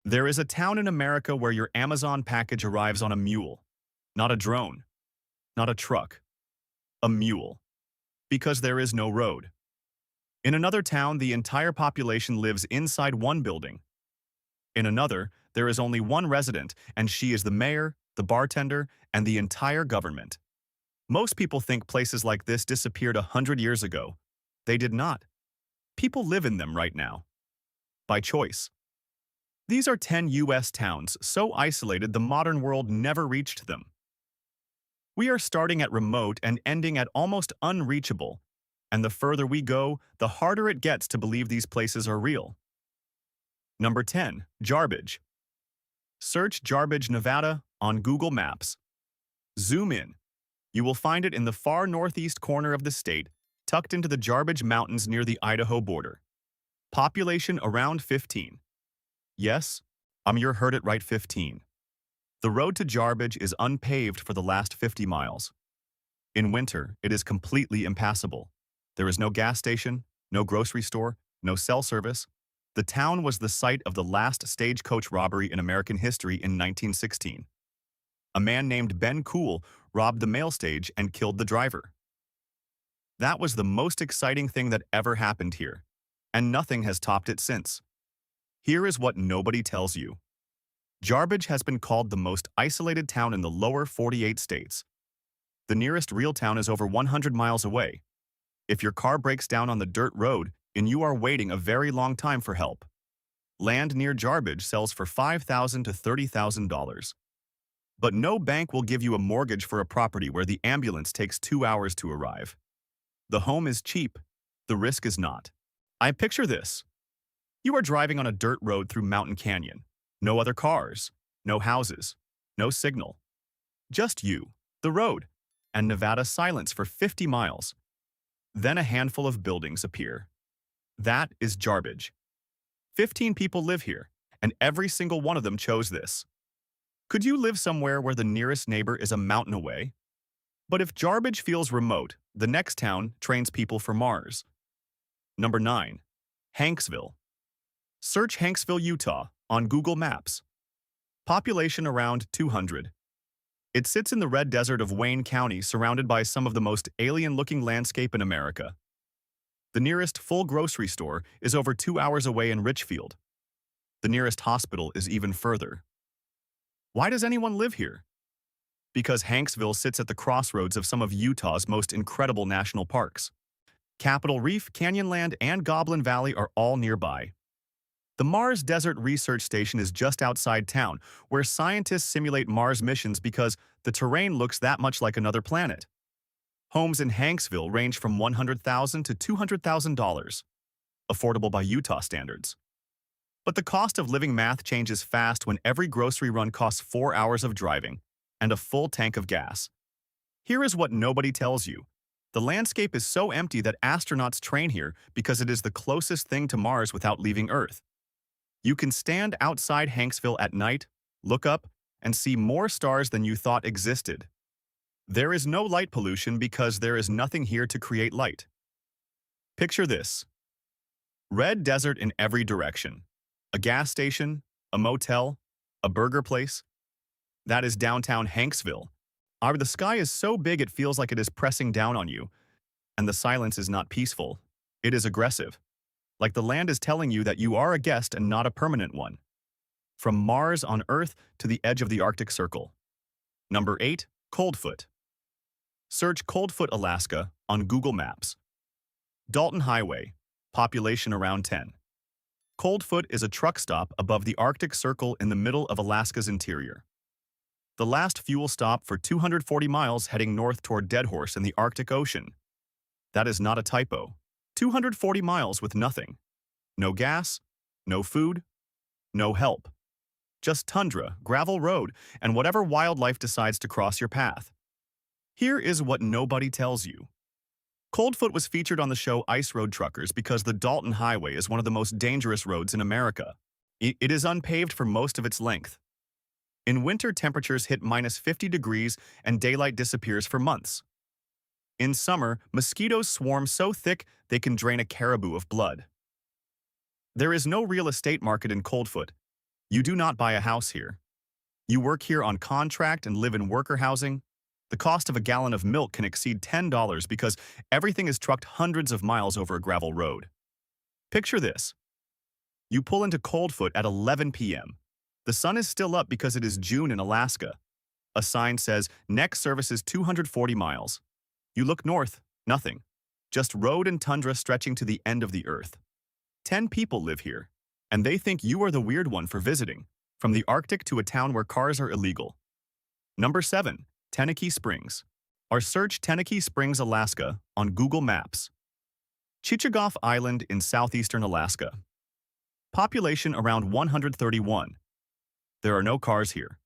There is a town in America where your Amazon package arrives on a mule. Not a drone, not a truck, a mule. Because there is no road. In another town, the entire population lives inside one building. In another, there is only one resident, and she is the mayor, the bartender, and the entire government. Most people think places like this disappeared 100 years ago. They did not. People live in them right now. By choice. These are 10 U.S. towns so isolated the modern world never reached them. We are starting at remote and ending at almost unreachable, and the further we go, the harder it gets to believe these places are real. Number 10. Jarbidge. Search Jarbidge, Nevada on Google Maps. Zoom in. You will find it in the far northeast corner of the state, tucked into the Jarbidge Mountains near the Idaho border. Population around 15. Yes, you heard it right, 15. The road to Jarbidge is unpaved for the last 50 miles. In winter, it is completely impassable. There is no gas station, no grocery store, no cell service. The town was the site of the last stagecoach robbery in American history in 1916. A man named Ben Cool robbed the mail stage and killed the driver. That was the most exciting thing that ever happened here, and nothing has topped it since. Here is what nobody tells you. Jarbidge has been called the most isolated town in the lower 48 states. The nearest real town is over 100 miles away. If your car breaks down on the dirt road, and you are waiting a very long time for help. Land near Jarbidge sells for $5,000 to $30,000. But no bank will give you a mortgage for a property where the ambulance takes 2 hours to arrive. The home is cheap, the risk is not. I picture this. You are driving on a dirt road through Mountain Canyon. No other cars, no houses, no signal. Just you, the road, and Nevada silence for 50 miles. Then a handful of buildings appear. That is Jarbidge. 15 people live here, and every single one of them chose this. Could you live somewhere where the nearest neighbor is a mountain away? But if Jarbidge feels remote, the next town trains people for Mars. Number 9. Hanksville. Search Hanksville, Utah on Google Maps. Population around 200. It sits in the red desert of Wayne County, surrounded by some of the most alien-looking landscape in America. The nearest full grocery store is over 2 hours away in Richfield. The nearest hospital is even further. Why does anyone live here? Because Hanksville sits at the crossroads of some of Utah's most incredible national parks. Capitol Reef, Canyonland, and Goblin Valley are all nearby. The Mars Desert Research Station is just outside town, where scientists simulate Mars missions because the terrain looks that much like another planet. Homes in Hanksville range from $100,000 to $200,000, affordable by Utah standards. But the cost of living math changes fast when every grocery run costs 4 hours of driving and a full tank of gas. Here is what nobody tells you. The landscape is so empty that astronauts train here because it is the closest thing to Mars without leaving Earth. You can stand outside Hanksville at night, look up, and see more stars than you thought existed. There is no light pollution because there is nothing here to create light. Picture this. Red desert in every direction. A gas station, a motel, a burger place. That is downtown Hanksville. The sky is so big it feels like it is pressing down on you. And the silence is not peaceful. It is aggressive. Like the land is telling you that you are a guest and not a permanent one. From Mars on Earth to the edge of the Arctic Circle. Number 8. Coldfoot. Search Coldfoot, Alaska on Google Maps. Dalton Highway. Population around 10. Coldfoot is a truck stop above the Arctic Circle in the middle of Alaska's interior. The last fuel stop for 240 miles heading north toward Deadhorse in the Arctic Ocean. That is not a typo. 240 miles with nothing. No gas, no food, no help. Just tundra, gravel road, and whatever wildlife decides to cross your path. Here is what nobody tells you. Coldfoot was featured on the show Ice Road Truckers because the Dalton Highway is one of the most dangerous roads in America. It is unpaved for most of its length. In winter, temperatures hit -50 degrees and daylight disappears for months. In summer, mosquitoes swarm so thick they can drain a caribou of blood. There is no real estate market in Coldfoot. You do not buy a house here. You work here on contract and live in worker housing. The cost of a gallon of milk can exceed $10 because everything is trucked hundreds of miles over a gravel road. Picture this. You pull into Coldfoot at 11 p.m. The sun is still up because it is June in Alaska. A sign says, next service is 240 miles. You look north, nothing. Just road and tundra stretching to the end of the earth. 10 people live here, and they think you are the weird one for visiting, from the Arctic to a town where cars are illegal. Number 7. Tenakee Springs. Or search Tenakee Springs, Alaska on Google Maps. Chichagof Island in southeastern Alaska. Population around 131. There are no cars here.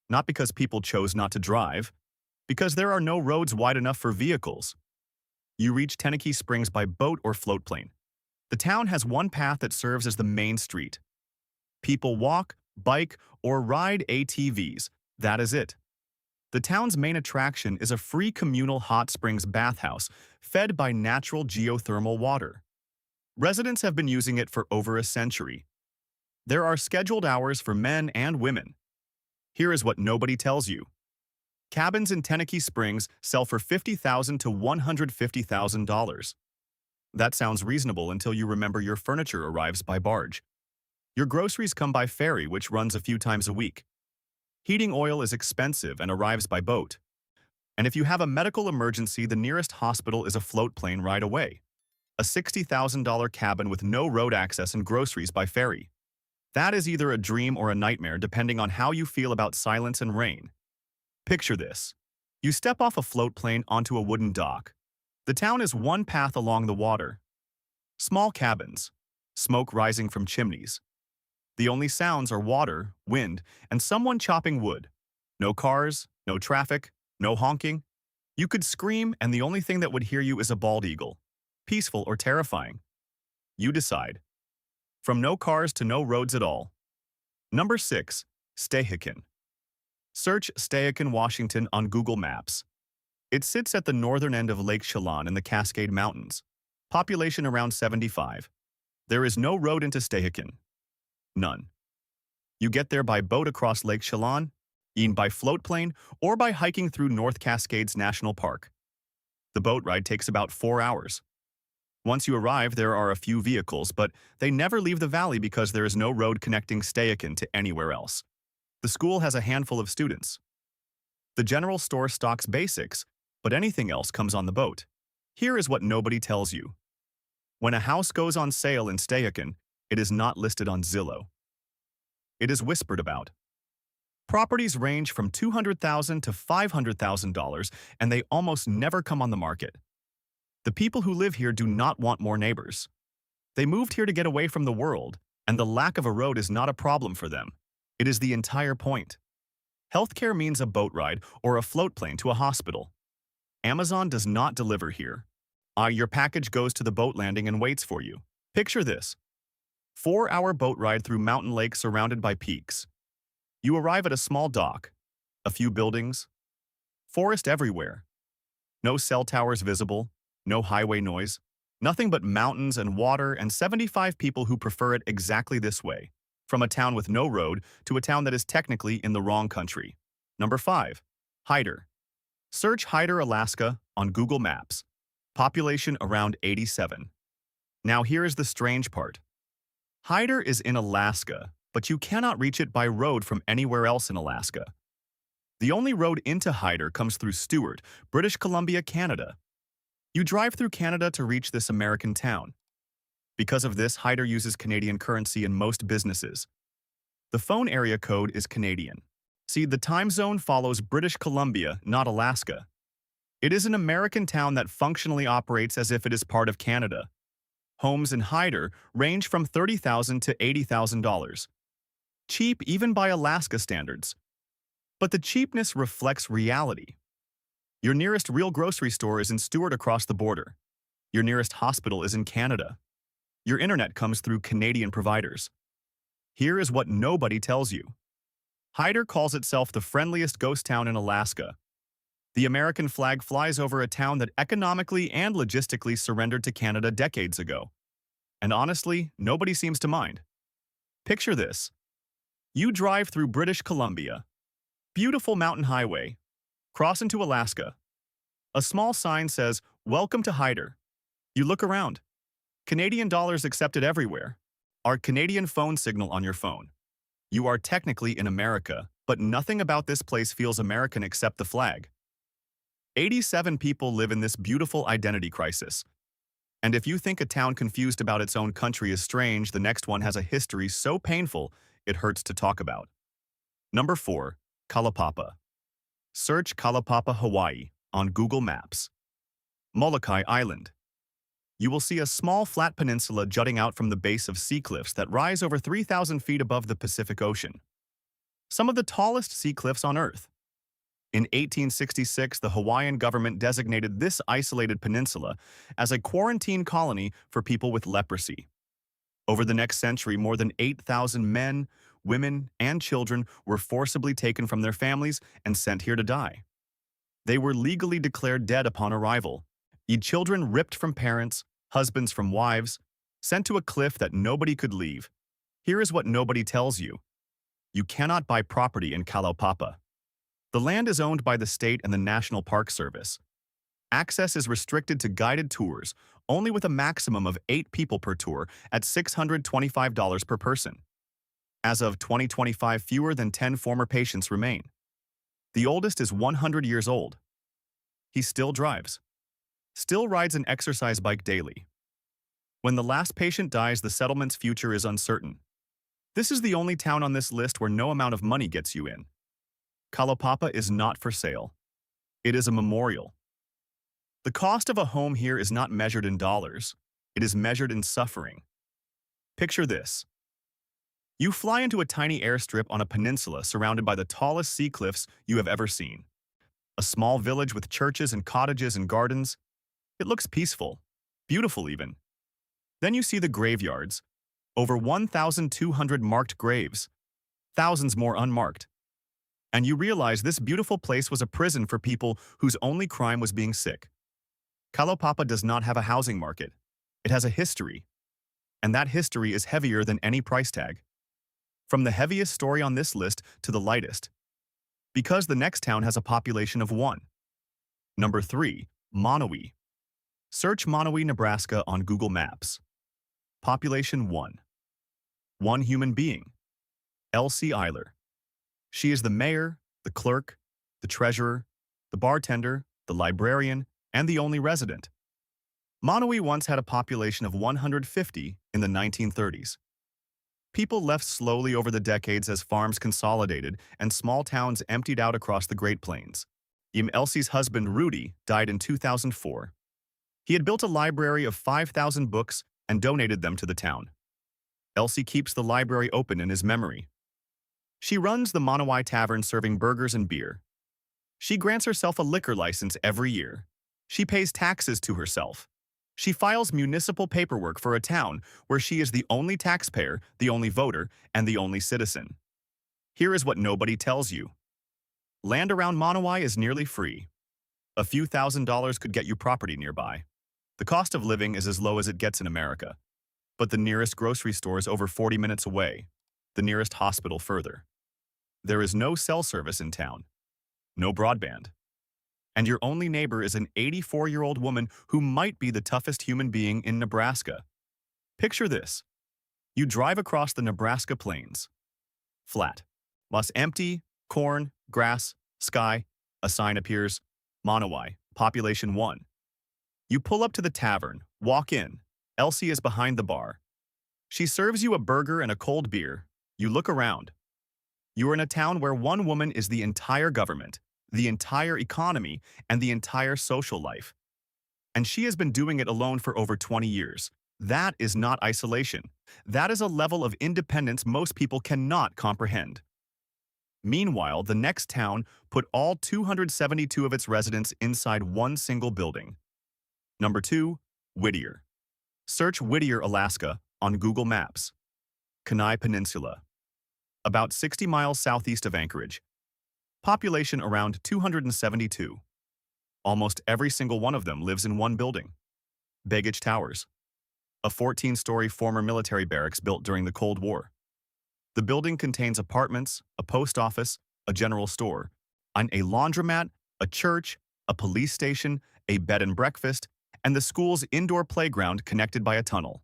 Not because people chose not to drive, because there are no roads wide enough for vehicles. You reach Tenakee Springs by boat or float plane. The town has one path that serves as the main street. People walk, bike, or ride ATVs. That is it. The town's main attraction is a free communal hot springs bathhouse fed by natural geothermal water. Residents have been using it for over a century. There are scheduled hours for men and women. Here is what nobody tells you. Cabins in Tenakee Springs sell for $50,000 to $150,000. That sounds reasonable until you remember your furniture arrives by barge. Your groceries come by ferry, which runs a few times a week. Heating oil is expensive and arrives by boat. And if you have a medical emergency, the nearest hospital is a float plane ride away. A $60,000 cabin with no road access and groceries by ferry. That is either a dream or a nightmare depending on how you feel about silence and rain. Picture this. You step off a float plane onto a wooden dock. The town is one path along the water. Small cabins, smoke rising from chimneys. The only sounds are water, wind, and someone chopping wood. No cars, no traffic, no honking. You could scream and the only thing that would hear you is a bald eagle. Peaceful or terrifying. You decide. From no cars to no roads at all. Number 6. Stehekin. Search Stehekin, Washington on Google Maps. It sits at the northern end of Lake Chelan in the Cascade Mountains. Population around 75. There is no road into Stehekin. None. You get there by boat across Lake Chelan, by float plane, or by hiking through North Cascades National Park. The boat ride takes about 4 hours. Once you arrive, there are a few vehicles, but they never leave the valley because there is no road connecting Stehekin to anywhere else. The school has a handful of students. The general store stocks basics, but anything else comes on the boat. Here is what nobody tells you. When a house goes on sale in Stehekin, it is not listed on Zillow. It is whispered about. Properties range from $200,000 to $500,000, and they almost never come on the market. The people who live here do not want more neighbors. They moved here to get away from the world, and the lack of a road is not a problem for them. It is the entire point. Healthcare means a boat ride or a float plane to a hospital. Amazon does not deliver here. Your package goes to the boat landing and waits for you. Picture this. 4-hour boat ride through mountain lakes surrounded by peaks. You arrive at a small dock. A few buildings. Forest everywhere. No cell towers visible. No highway noise. Nothing but mountains and water and 75 people who prefer it exactly this way. From a town with no road to a town that is technically in the wrong country. Number 5. Hyder. Search Hyder, Alaska on Google Maps. Population around 87. Now here is the strange part. Hyder is in Alaska, but you cannot reach it by road from anywhere else in Alaska. The only road into Hyder comes through Stewart, British Columbia, Canada. You drive through Canada to reach this American town. Because of this, Hyder uses Canadian currency in most businesses. The phone area code is Canadian. See, the time zone follows British Columbia, not Alaska. It is an American town that functionally operates as if it is part of Canada. Homes in Hyder range from $30,000 to $80,000. Cheap even by Alaska standards. But the cheapness reflects reality. Your nearest real grocery store is in Stewart across the border. Your nearest hospital is in Canada. Your internet comes through Canadian providers. Here is what nobody tells you. Hyder calls itself the friendliest ghost town in Alaska. The American flag flies over a town that economically and logistically surrendered to Canada decades ago. And honestly, nobody seems to mind. Picture this. You drive through British Columbia. Beautiful mountain highway. Cross into Alaska. A small sign says, "Welcome to Hyder." You look around. Canadian dollars accepted everywhere. Our Canadian phone signal on your phone. You are technically in America, but nothing about this place feels American except the flag. 87 people live in this beautiful identity crisis. And if you think a town confused about its own country is strange, the next one has a history so painful it hurts to talk about. Number 4. Kalaupapa. Search Kalaupapa, Hawaii on Google Maps. Molokai Island. You will see a small flat peninsula jutting out from the base of sea cliffs that rise over 3,000 feet above the Pacific Ocean. Some of the tallest sea cliffs on Earth. In 1866, the Hawaiian government designated this isolated peninsula as a quarantine colony for people with leprosy. Over the next century, more than 8,000 men, women, and children were forcibly taken from their families and sent here to die. They were legally declared dead upon arrival. Children ripped from parents, husbands from wives, sent to a cliff that nobody could leave. Here is what nobody tells you. You cannot buy property in Kalaupapa. The land is owned by the state and the National Park Service. Access is restricted to guided tours, only with a maximum of 8 people per tour at $625 per person. As of 2025, fewer than 10 former patients remain. The oldest is 100 years old. He still drives. Still rides an exercise bike daily. When the last patient dies, the settlement's future is uncertain. This is the only town on this list where no amount of money gets you in. Kalaupapa is not for sale. It is a memorial. The cost of a home here is not measured in dollars. It is measured in suffering. Picture this. You fly into a tiny airstrip on a peninsula surrounded by the tallest sea cliffs you have ever seen. A small village with churches and cottages and gardens. It looks peaceful, beautiful even. Then you see the graveyards. Over 1,200 marked graves, thousands more unmarked. And you realize this beautiful place was a prison for people whose only crime was being sick. Kalaupapa does not have a housing market. It has a history. And that history is heavier than any price tag. From the heaviest story on this list to the lightest. Because the next town has a population of 1. Number 3. Monowi. Search Monowi, Nebraska on Google Maps. Population 1. 1 human being. Elsie Eiler. She is the mayor, the clerk, the treasurer, the bartender, the librarian, and the only resident. Monowi once had a population of 150 in the 1930s. People left slowly over the decades as farms consolidated and small towns emptied out across the Great Plains. Elsie's husband, Rudy, died in 2004. He had built a library of 5,000 books and donated them to the town. Elsie keeps the library open in his memory. She runs the Monowi Tavern serving burgers and beer. She grants herself a liquor license every year. She pays taxes to herself. She files municipal paperwork for a town where she is the only taxpayer, the only voter, and the only citizen. Here is what nobody tells you. Land around Monowi is nearly free. A few $1,000s could get you property nearby. The cost of living is as low as it gets in America. But the nearest grocery store is over 40 minutes away, the nearest hospital further. There is no cell service in town, no broadband. And your only neighbor is an 84-year-old woman who might be the toughest human being in Nebraska. Picture this. You drive across the Nebraska plains. Flat. Lots empty, corn, grass, sky. A sign appears. Monowi, population 1. You pull up to the tavern, walk in. Elsie is behind the bar. She serves you a burger and a cold beer. You look around. You are in a town where one woman is the entire government, the entire economy, and the entire social life. And she has been doing it alone for over 20 years. That is not isolation. That is a level of independence most people cannot comprehend. Meanwhile, the next town put all 272 of its residents inside one single building. Number 2. Whittier. Search Whittier, Alaska on Google Maps. Kenai Peninsula. About 60 miles southeast of Anchorage. Population around 272. Almost every single one of them lives in one building. Baggage Towers. A 14-story former military barracks built during the Cold War. The building contains apartments, a post office, a general store, and a laundromat, a church, a police station, a bed and breakfast, and the school's indoor playground connected by a tunnel.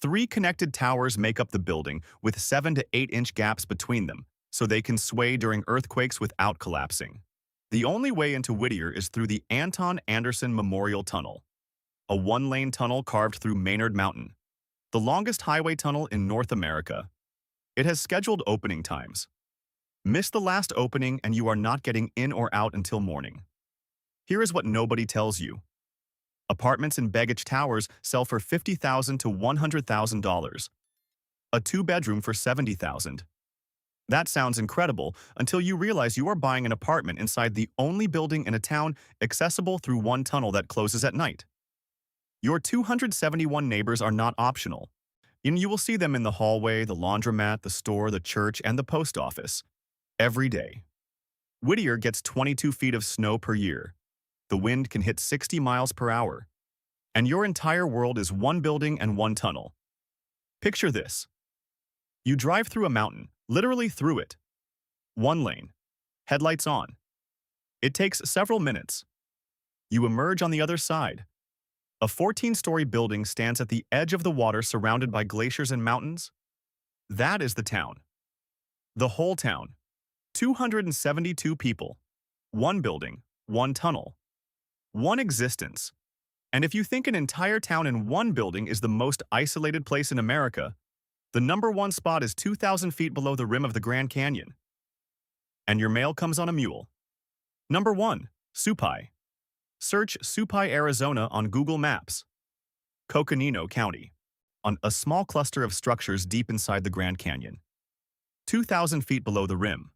3 connected towers make up the building with 7 to 8-inch gaps between them, so they can sway during earthquakes without collapsing. The only way into Whittier is through the Anton Anderson Memorial Tunnel, a 1-lane tunnel carved through Maynard Mountain, the longest highway tunnel in North America. It has scheduled opening times. Miss the last opening and you are not getting in or out until morning. Here is what nobody tells you. Apartments in Baggage Towers sell for $50,000 to $100,000. A 2-bedroom for $70,000. That sounds incredible until you realize you are buying an apartment inside the only building in a town accessible through one tunnel that closes at night. Your 271 neighbors are not optional, and you will see them in the hallway, the laundromat, the store, the church, and the post office every day. Whittier gets 22 feet of snow per year. The wind can hit 60 miles per hour. And your entire world is one building and one tunnel. Picture this. You drive through a mountain, literally through it. 1 lane. Headlights on. It takes several minutes. You emerge on the other side. A 14-story building stands at the edge of the water surrounded by glaciers and mountains. That is the town. The whole town. 272 people. 1 building, 1 tunnel. 1 existence. And if you think an entire town in 1 building is the most isolated place in America, the number 1 spot is 2,000 feet below the rim of the Grand Canyon. And your mail comes on a mule. Number 1. Supai. Search Supai, Arizona on Google Maps. Coconino County. On a small cluster of structures deep inside the Grand Canyon. 2,000 feet below the rim.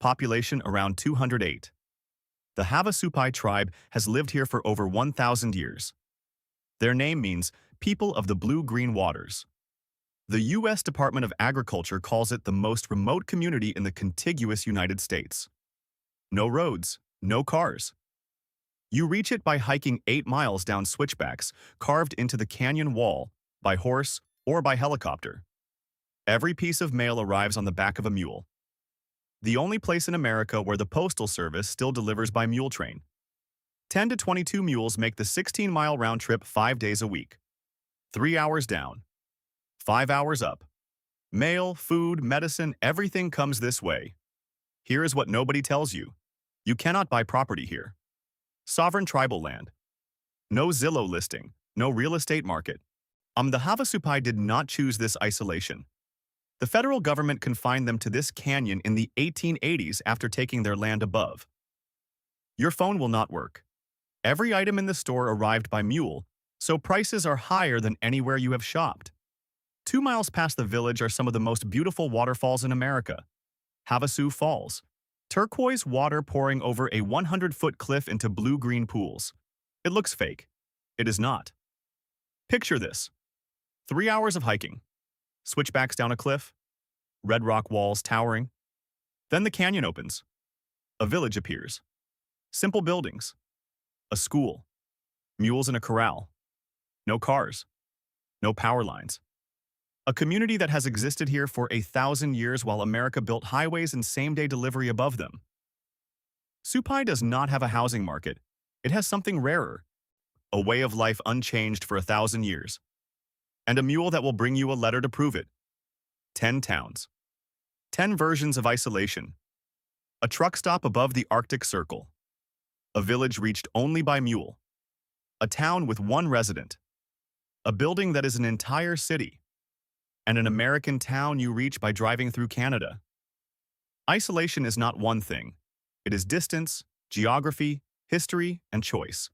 Population around 208. The Havasupai tribe has lived here for over 1,000 years. Their name means people of the blue-green waters. The U.S. Department of Agriculture calls it the most remote community in the contiguous United States. No roads, no cars. You reach it by hiking 8 miles down switchbacks carved into the canyon wall, by horse, or by helicopter. Every piece of mail arrives on the back of a mule. The only place in America where the Postal Service still delivers by mule train. 10 to 22 mules make the 16-mile round trip 5 days a week. 3 hours down. 5 hours up. Mail, food, medicine, everything comes this way. Here is what nobody tells you. You cannot buy property here. Sovereign tribal land. No Zillow listing, no real estate market. The Havasupai did not choose this isolation. The federal government confined them to this canyon in the 1880s after taking their land above. Your phone will not work. Every item in the store arrived by mule, so prices are higher than anywhere you have shopped. 2 miles past the village are some of the most beautiful waterfalls in America. Havasu Falls. Turquoise water pouring over a 100-foot cliff into blue-green pools. It looks fake. It is not. Picture this. 3 hours of hiking. Switchbacks down a cliff. Red rock walls towering. Then the canyon opens. A village appears. Simple buildings. A school. Mules in a corral. No cars. No power lines. A community that has existed here for 1,000 years while America built highways and same-day delivery above them. Supai does not have a housing market. It has something rarer. A way of life unchanged for 1,000 years. And a mule that will bring you a letter to prove it. 10 towns. 10 versions of isolation. A truck stop above the Arctic Circle. A village reached only by mule. A town with 1 resident. A building that is an entire city. And an American town you reach by driving through Canada. Isolation is not one thing. It is distance, geography, history, and choice.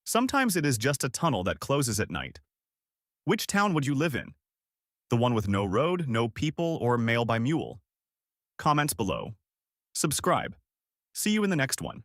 Sometimes it is just a tunnel that closes at night. Which town would you live in? The one with no road, no people, or mail by mule? Comments below. Subscribe. See you in the next one.